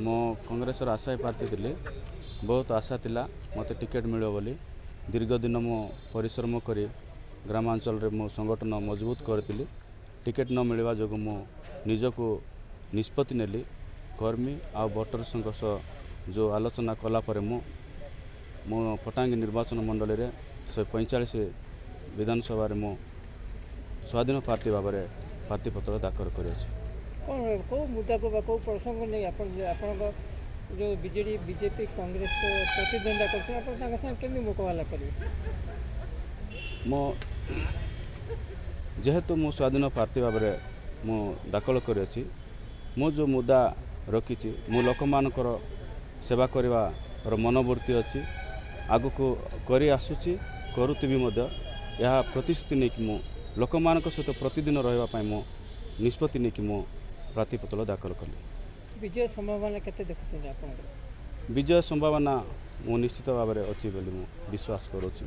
मो कांग्रेस आशायी प्रार्थी थी बहुत आशा थिला मते टिकेट मिलो बोली दीर्घ दिन मो परिश्रम करी ग्रामांचल रे मो संगठन मजबूत करी टिकेट न मिलवा जो मो निजको निष्पत्ति नेली कर्मी आ वोटर्स जो आलोचना कला पर मो फटांगी निर्वाचन मंडल रे 145 विधानसभा रे मो स्वाधीन प्रार्थी भाव में प्रार्थीपत्र दाखल कर मुद्दा को प्रसंग नहीं आपण जो बीजेडी बीजेपी कांग्रेस प्रतिद्वंद्विता कर मुकाबला करेंगे मो जेहेतु मो स्वाधीन प्रार्थी भाव में मो दाखल कर मो जो मुद्दा रखी मो लोक मानकर सेवा करने मनोवृत्ति अच्छी आग को करी आसुची करुथिबी यह प्रतिश्रुति नहीं कि मो लोक मान सहित प्रतिदिन रहा मो निष्पत्ति नहीं कि मो प्रार्थीपत्र दाखल कली विजय संभावना केते देखुछन विजय संभावना मो निश्चित भाव में अच्छी बोली मो विश्वास करुच्ची।